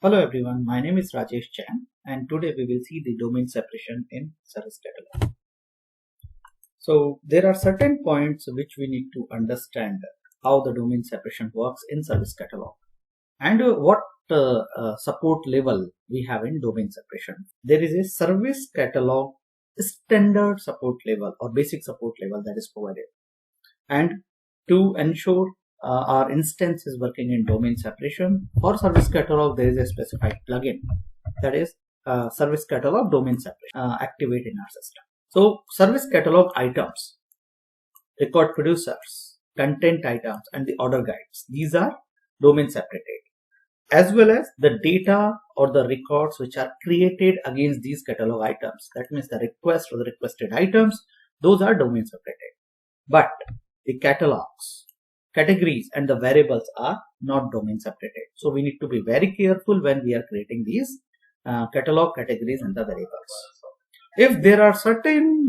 Hello everyone, my name is Rajesh Chan and today we will see the domain separation in Service Catalog. So there are certain points which we need to understand how the domain separation works in Service Catalog and what support level we have in domain separation. There is a Service Catalog standard support level or basic support level that is provided, and to ensure our instance is working in domain separation, for Service Catalog there is a specified plugin that is Service Catalog domain separation activate in our system. So Service Catalog items, record producers, content items and the order guides, these are domain separated, as well as the data or the records which are created against these catalog items. That means the request or the requested items, those are domain separated. But the catalogs, categories and the variables are not domain separated. So we need to be very careful when we are creating these catalog, categories and the variables. If there are certain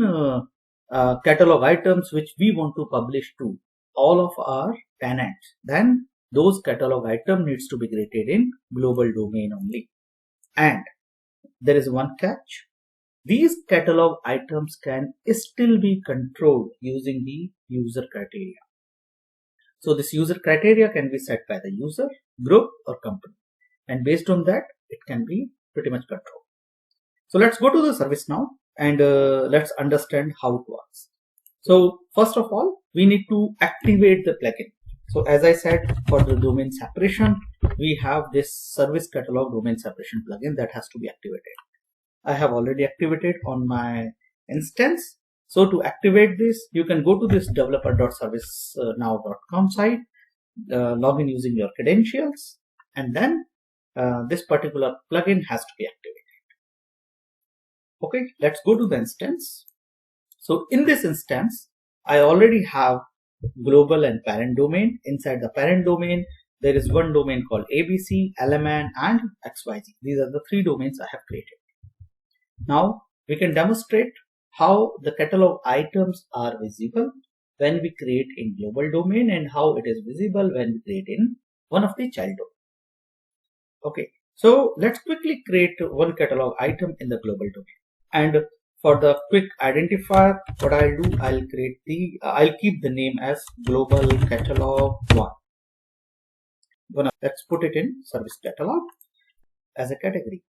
catalog items which we want to publish to all of our tenants, then those catalog item needs to be created in global domain only. And there is one catch. These catalog items can still be controlled using the user criteria. So this user criteria can be set by the user, group or company, and based on that it can be pretty much controlled. So let's go to the ServiceNow and let's understand how it works. So first of all, we need to activate the plugin. So as I said, for the domain separation, we have this Service Catalog domain separation plugin that has to be activated. I have already activated on my instance. So to activate this, you can go to this developer.servicenow.com site, log in using your credentials, and then this particular plugin has to be activated. Okay, let's go to the instance. So in this instance, I already have global and parent domain. Inside the parent domain, there is one domain called ABC, LMN and XYZ. These are the three domains I have created. Now we can demonstrate how the catalog items are visible when we create in global domain and how it is visible when we create in one of the child domain. Okay, so let's quickly create one catalog item in the global domain. And for the quick identifier, what I'll do, I'll keep the name as global catalog 1. Let's put it in service catalog as a category.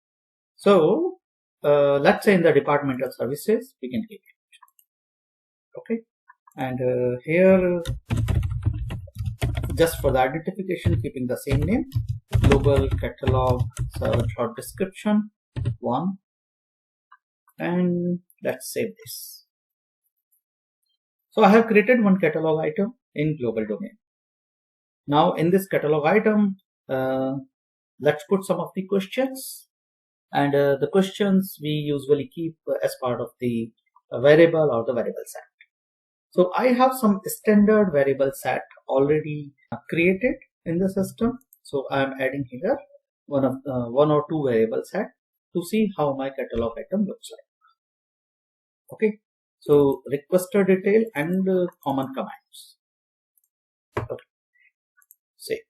So let's say in the departmental services, we can keep it. Okay, and here just for the identification, keeping the same name, global catalog short description 1, and let's save this. So I have created one catalog item in global domain. Now in this catalog item, let's put some of the questions. And the questions we usually keep as part of the variable or the variable set. So I have some standard variable set already created in the system. So I am adding here one or two variable set to see how my catalog item looks like. Okay, so requester detail and common commands. Okay, save.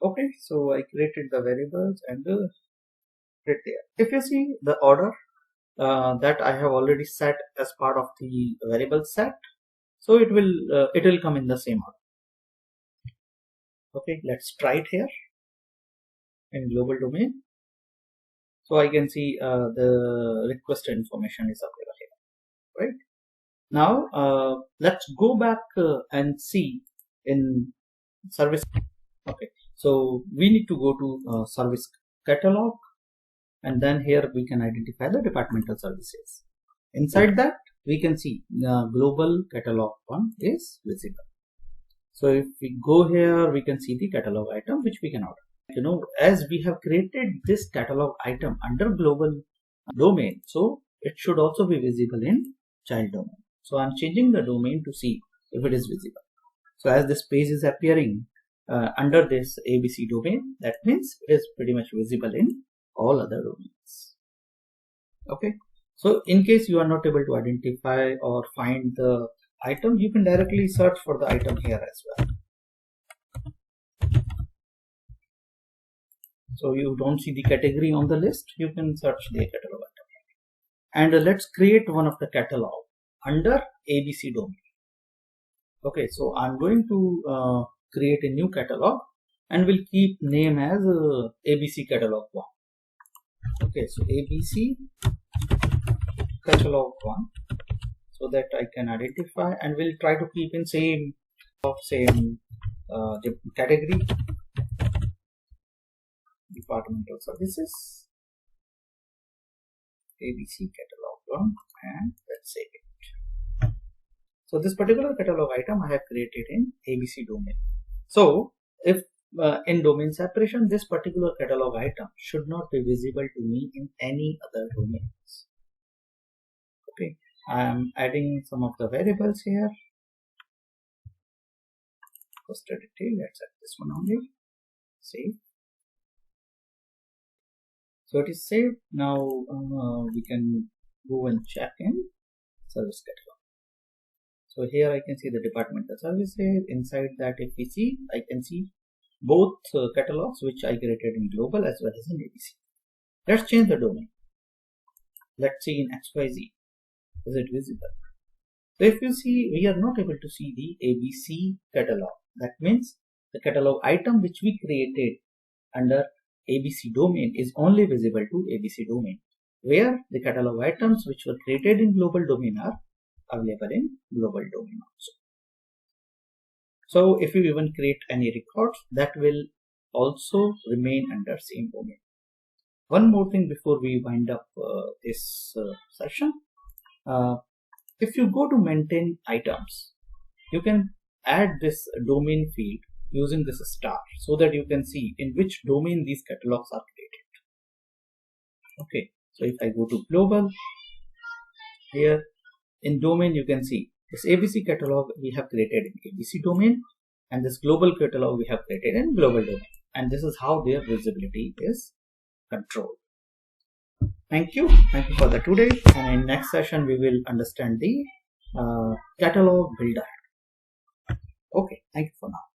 Okay, so I created the variables and right there. If you see the order that I have already set as part of the variable set, so it will come in the same order. Okay, let's try it here in global domain. So I can see the request information is available here, right? Now let's go back and see in service. Okay, so we need to go to service catalog, and then here we can identify the departmental services. Inside that we can see global catalog 1 is visible. So if we go here, we can see the catalog item which we can order. You know, as we have created this catalog item under global domain, so it should also be visible in child domain. So I'm changing the domain to see if it is visible. So as this page is appearing under this ABC domain, that means it is pretty much visible in all other domains. Okay, so in case you are not able to identify or find the item, you can directly search for the item here as well. So you don't see the category on the list, you can search the catalog item. And let's create one of the catalog under ABC domain. Okay, so I'm going to create a new catalog and we'll keep name as ABC catalog 1. Okay, so ABC catalog 1, so that I can identify, and we'll try to keep in same category, departmental services, ABC catalog 1, and let's save it. So this particular catalog item I have created in ABC domain. So if in domain separation, this particular catalog item should not be visible to me in any other domains. Okay, I am adding some of the variables here. First detail, let's add this one only. Save. So it is saved. Now we can go and check in service catalog. So here I can see the departmental services. Inside that, if we see, I can see both catalogs which I created in global as well as in ABC. Let's change the domain. Let's see in XYZ. Is it visible? So if you see, we are not able to see the ABC catalog. That means the catalog item which we created under ABC domain is only visible to ABC domain, where the catalog items which were created in global domain are available in global domain also. So if you even create any records, that will also remain under same domain. One more thing before we wind up this session. If you go to maintain items, you can add this domain field using this star, so that you can see in which domain these catalogs are created. Okay, so if I go to global, here in domain you can see this ABC catalog we have created in ABC domain, and this global catalog we have created in global domain, and this is how their visibility is controlled. Thank you for the today, and in next session we will understand the catalog builder. Okay, thank you for now.